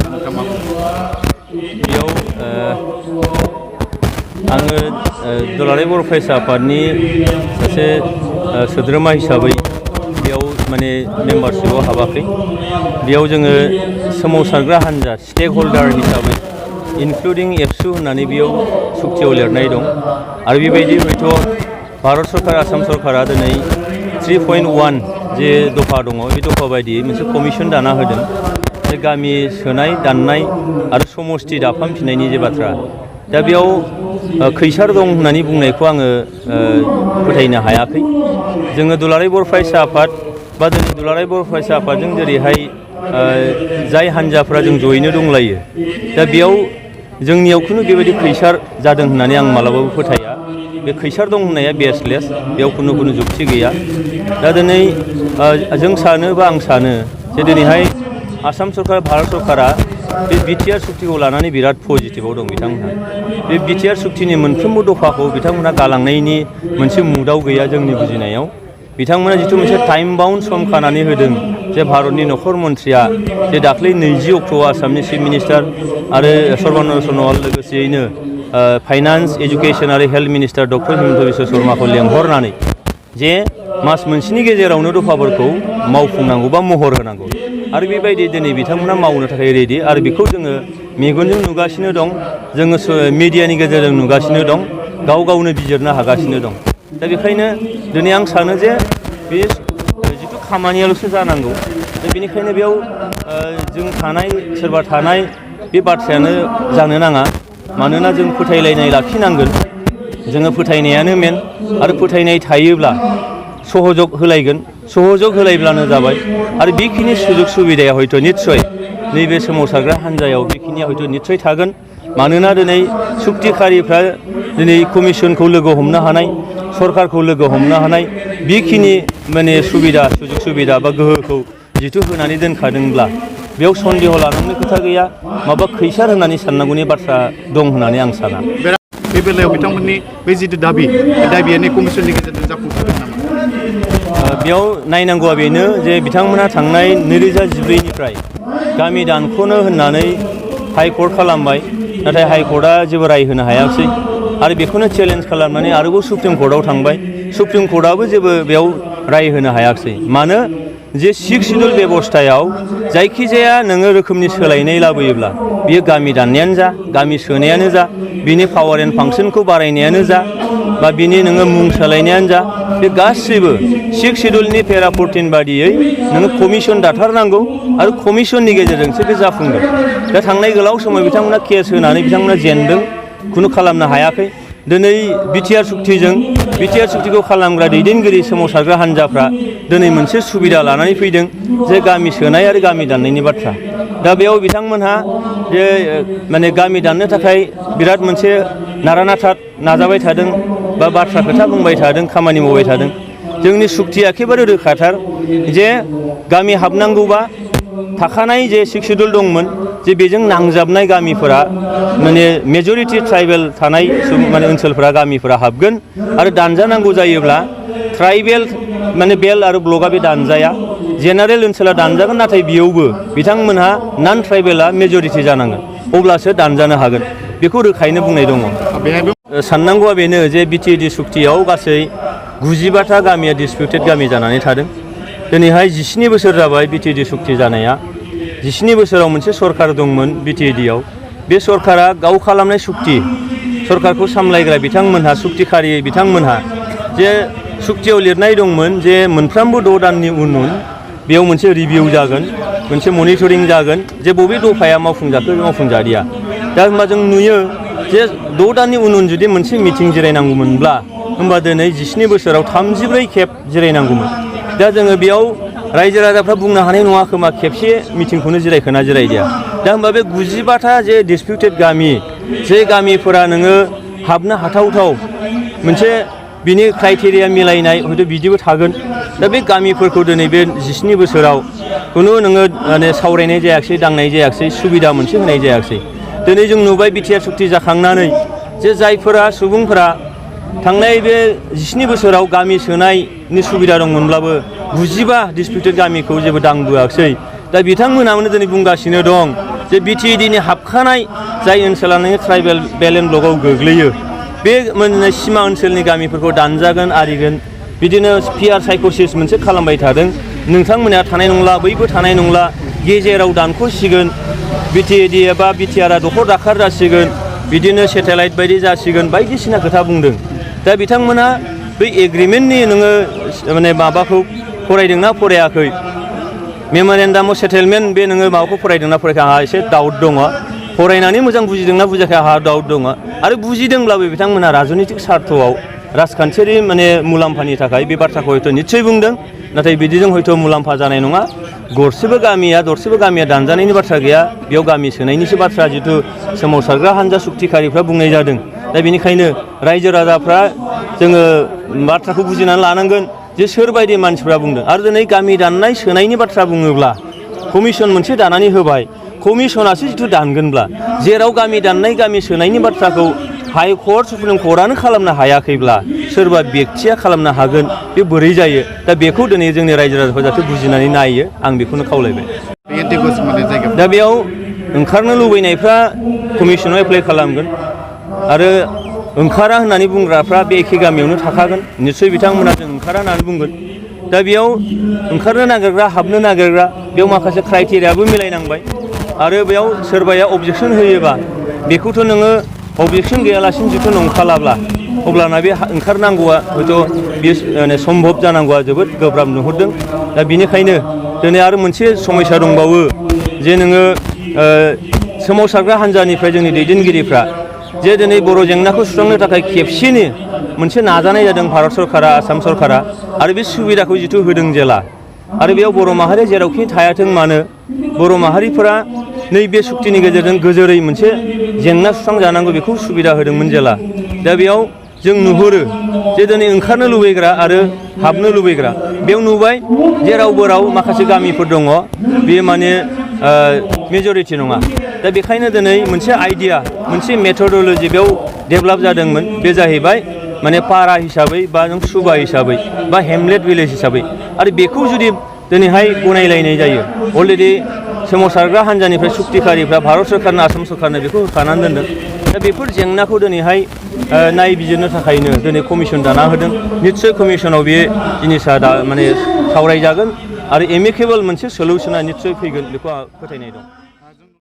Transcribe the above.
बेयाव आङो दुलाराय बर' फरायसा आफादनि सासे सोद्रोमा हिसाबै बेयाव माने मेम्बारशिपआव हाबाखै बेयाव जोङो सोमावसारग्रा हान्जा स्टेक हल्डार हिसाबै इनक्लुडिं एबसु होननानै बेयाव सुक्तियाव लिरनाय दं आरो बेबायदि हयथ' भारत सरकार आसाम सरकारा दिनै 3.1 जे दफा दङ बे दफा बायदियै मोनसे कमिसन दाना होदों जे गामि सोनाय दाननाय आरो समस्ति दाफामफिननायनि जे बाथ्रा दा बेयाव खैसार दं होननानै बुंनायखौ आङो फोथायनो हायाखै जोङो दुलाराय बर' फरायसा आफाद बा दिनै दुलाराय बर' फरायसा आफादजों जेरैहाय जाय हान्जाफ्रा जों जयैनो दंलायो दा बेयाव जोंनियाव खुनु बेबायदि खैसार जादों होननानै आं मालाबाबो फोथाया बे खैसार दं होननाया बेसलेस बेयाव खुनु जुक्ति गैया दा दिनै जों सानो बा आं सानो जे दिनैहाय आसाम सरकार भारत सरकारा बे बिटिआर सुक्तिखौ लानानै बिराद पजिटिभाव दं बिथांमोनहा बे बिटिआर सुक्तिनि मोनफ्रोमबो दफाखौ बिथांमोनहा गालांनायनि मोनसे मुडआव गैया जोंनि बुजिनायाव बिथांमोना जिथु मोनसे टाइम बाउन्ड सम खानानै होदों जे भारतनि नखर मन्थ्रिया जे दाख्लै 20 अक्ट'आव आसामनि चिफ मिनिस्टार आरो सर्बानन्द सन'वाल लोगोसेयैनो फाइनान्स एजुकेसन आरो health minister doctor Himanta Biswa शर्माखौ लेंहरनानै जे मास मोनसेनि गेजेरावनो दफाफोरखौ मावफुंनांगौ बा महर होनांगौ आरो बेबायदि दिनै बिथांमोना मावनो थाखाय रेडि आरो बेखौ जोङो मेगनजों नुगासिनो दं जोङो मिडियानि गेजेरजों नुगासिनो दं गाव गावनो बिजिरनो हागासिनो दं दा बेखायनो दिनै आं सानो जे बे जिथु खामानियाल'सो जानांगौ दा बेनिखायनो बेयाव जों थानाय सोरबा थानाय बे बाथ्रायानो जानो नाङा मानोना जों फोथायलायनाय लाखिनांगोन जोङो फोथायनायानो मेन आरो फोथायनाय थायोब्ला सहयोग होलायगोन सहयोग होलायब्लानो जाबाय आरो बेखिनि सुजुग सुबिदाया हयथ' निस्सय नैबे सोमावसारग्रा हान्जायाव बेखिनिया हयथ' निस्सय थागोन मानोना दिनै सुक्तिखारिफ्रा दिनै कमिसनखौ लोगो हमनो हानाय सरकारखौ लोगो हमनो हानाय बेखिनि माने सुबिदा सुजुग सुबिदा बा गोहोखौ जिथु होनानै दोनखादोंब्ला बेयाव सन्देह लानांनो खोथा गैया माबा खैसार होननानै साननांगौनि बाथ्रा दं होननानै आं साना बे बेलायाव बिथांमोननि बे जिथु दाबि बे दाबियानो कमिसननि गेजेरजों जाफुंसारदों नामा बेयाव नायनांगौआ बेनो जे बिथांमोना थांनाय 2014निफ्राय गामि दानख'नो होननानै हाइकर्ट खालामबाय नाथाय हाइकर्टआ जेबो राय होनो हायाखिसै आरो बेखौनो चेलेन्ज खालामनानै आरोबाव सुप्रिम कर्टआव थांबाय सुप्रिम कर्टआबो जेबो बेयाव राय होनो हायाखिसै मानो जे 6 शिड्युल बेबस्थायाव जायखिजाया नोङो रोखोमनि सोलायनाय लाबोयोब्ला बियो गामि दाननायानो जा गामि सोनायानो जा बिनि पावार एन्ड फांसनखौ बारायनायानो जा बा बिनि नोङो मुं सोलायनायानो जा बे गासैबो 6 शिड्युलनि पेरा 14 बादियै नोङो कमिसन दाथारनांगौ आरो कमिसननि गेजेरजोंसो बे जाफुंगोन दा थांनाय गोलाव समाव बिथांमोना केस होनानै बिथांमोना जेनदों खुनु खालामनो हायाखै दिनै बिटिआर सुक्तिखौ खालामग्रा दैदेनगिरि सोमावसारग्रा हान्जाफ्रा दिनै मोनसे सुबिदा लानानै फैदों जे गामि सोनाय आरो गामि दाननायनि बाथ्रा दा बेयाव बिथांमोनहा जे माने गामि दाननो थाखाय बिराद मोनसे नारा-नाथा नाजाबाय थादों बा बाथ्रा खोथा बुंबाय थादों खामानि मावबाय थादों जोंनि सुक्तिया एखेबारे रोखाथार जे गामि हाबनांगौबा थाखानाय जे 6 शिड्युल दंमोन जे बेजों नांजाबनाय गामिफोरा माने मेजरिटि ट्राइबेल थानाय माने ओनसोलफोरा गामिफोरा हाबगोन आरो दानजानांगौ जायोब्ला ट्राइबेल माने बेल आरो ब्लकआ बे दानजाया जेनारेल ओनसोला दानजागोन नाथाय बेयावबो बिथांमोनहा नन ट्राइबेला मेजरिटि जानांगोन अब्लासो दानजानो हागोन बेखौ रोखायैनो बुंनाय दङ साननांगौआ बेनो जे बिटिएडि सुक्तियाव गासै 95था गामिया डिसपिउटेड गामि जानानै थादों दिनैहाय 17 बोसोर जाबाय बिटिएडि सुक्ति जानाया 17 बोसोराव मोनसे सरकार दंमोन बिटिएडिआव बे सरकारा गाव खालामनाय सुक्ति सरकारखौ सामलायग्रा बिथांमोनहा सुक्तिखारि बिथांमोनहा जे सुक्तियाव लिरनाय दंमोन जे मोनफ्रोमबो 6 दाननि उन बेयाव मोनसे रिभिउ जागोन मोनसे मनिटरिं जागोन जे बबे दफाया मावफुंजाखो मावफुंजादिया दा होनबा जों नुयो जे 6 दाननि उन जुदि मोनसे मिटिं जिरायनांगौमोनब्ला होनबा दिनै 17 बोसोराव 34 खेब जिरायनांगौमोन दा जोङो बेयाव रायजो राजाफ्रा बुंनो हानाय नङा खोमा खेबसे मिटिंखौनो जिरायखोना जिरायदिया दा होनबा बे 95था जे डिसपिउटेड गामि जे गामिफोरा नोङो हाबनो हाथावथाव मोनसे बिनि क्राइटेरिया मिलायनाय हयथ' बिदिबो थागोन दा बे गामिफोरखौ दिनै बे 17 बोसोराव खुनु नोङो माने सावरायनाय जायाखिसै दांनाय जायाखिसै सुबिदा मोनसे होनाय जायाखिसै दिनै जों नुबाय बिटिआर सुक्ति जाखांनानै जे जायफोरा सुबुंफोरा थांनाय बे 17 बोसोराव गामि सोनायनि सुबिदा दंमोनब्लाबो 95 डिसपिउटेड गामिखौ जेबो दांबोआखिसै दा बिथांमोनानो दिनै बुंगासिनो दं जे बिटिएडिनि हाबखानाय जाय ओनसोला नोङो ट्राइबेल बेल्ट एन्ड ब्लकआव गोग्लैयो बे मोनसे सिमा ओनसोलनि गामिफोरखौ दानजागोन आरिगोन बिदिनो पिआर साइक'सिस मोनसे खालामबाय थादों नोंथांमोना थानाय नंला बैबो थानाय नंला गेजेराव दानख'सिगोन बिटिएडि एबा बिटिआरआ दखर दाखार जासिगोन बिदिनो सेटेलाइट बायदि जासिगोन बायदिसिना खोथा बुंदों दा बिथांमोना बै एग्रिमेन्टनि नोङो माने माबाखौ फरायदोंना फरायाखै मेम'रेन्डाम अफ सेटेलमेन्ट बे नोङो माबाखौ फरायदोंना फरायाखै आंहा एसे डाउट दङ फरायनानै मोजां बुजिदोंना बुजियाखै आंहा डाउट दङ आरो बुजिदोंब्लाबो बिथांमोना राजनितिक सार्थआव राजखान्थियारि माने मुलाम्फानि थाखाय बे बाथ्राखौ हयथ' निस्सय बुंदों नाथाय बिदिजों हयथ' मुलाम्फा जानाय नङा दरसेबो गामिया दानजानायनि बाथ्रा गैया बेयाव गामि सोनायनिसो बाथ्रा जिथु सोमावसारग्रा हान्जा सुक्तिकारिफ्रा बुंनाय जादों दा बेनिखायनो रायजो राजाफ्रा जोङो बाथ्राखौ बुजिनानै लानांगोन जे सोरबायदि मानसिफ्रा बुंदों आरो दिनै गामि दाननाय सोनायनि बाथ्रा बुङोब्ला कमिसन मोनसे दानानै होबाय कमिसनासो जिथु दानगोनब्ला जेराव गामि दाननाय गामि सोनायनि बाथ्राखौ हाइकर्ट सुप्रिम कर्टआनो खालामनो हायाखैब्ला सोरबा बेक्तिया खालामनो हागोन बे बोरै जायो दा बेखौ दिनै जोंनि रायजो राजाफोरा जाहाथे बुजिनानै नायो आं बेखौनो खावलायबाय दा बेयाव ओंखारनो लुबैनायफ्रा कमिसनाव एप्लाइ खालामगोन आरो ओंखारा होननानै बुंग्राफ्रा बे एखे गामियावनो थाखागोन निस्सय बिथांमोना जों ओंखारा होननानै बुंगोन दा बेयाव ओंखारनो नागिरग्रा हाबनो नागिरग्रा बेयाव माखासे क्राइटेरियाबो मिलायनांबाय आरो बेयाव सोरबाया अबजेक्सन होयोबा बेखौथ' नोङो अबजेक्सन गैयालासिनो जुदि नंखालाब्ला अब्लाना बे ओंखारनांगौआ हयथ' बेयो सम्भब जानांगौआ जोबोद गोब्राब नुहुरदों दा बेनिखायनो दिनै आरो मोनसे समस्या दंबावो जे नोङो सोमावसारग्रा हान्जानिफ्राय जोंनि दैदेनगिरिफ्रा जे दिनै बर' जेंनाखौ सुस्रांनो थाखाय खेबसेनो मोनसे नाजानाय जादों भारत सरकारा आसाम सरकारा आरो बे सुबिदाखौ जिथु होदों जेला आरो बेयाव बर' माहारिया जेरावखि थायाथों मानो बर' माहारिफोरा नैबे सुक्तिनि गेजेरजों गोजोरै मोनसे जेंना सुस्रांजानांगौ बेखौ सुबिदा होदोंमोन जेला दा बेयाव जों नुहुरो जे दिनै ओंखारनो लुबैग्रा आरो हाबनो लुबैग्रा बेयाव नुबाय जेरावबो माखासे गामिफोर दङ बेयो माने मेजरिटि नङा दा बेखायनो दिनै मोनसे आइडिया मोनसे मेथडलजि बेयाव डेभेलप जादोंमोन बे जाहैबाय माने पारा हिसाबै बा नों सुबा हिसाबै बा हेमलेट भिलेज हिसाबै आरो बेखौ जुदि दिनैहाय गनायलायनाय जायो अलरेडि सोमावसारग्रा हान्जानिफ्राय सुक्तिकारिफ्रा भारत सरकारनो आसाम सरकारनो बेखौ होखानानै दोनदों दा बेफोर जेंनाखौ दिनैहाय नायबिजिरनो थाखायनो दिनै कमिसन दाना होदों निस्सय कमिसनाव बे जिनिसा दा माने सावरायजागोन आरो एमिकेबल मोनसे सलिउसना निस्सय फैगोन बेखौ आं फोथायनाय दं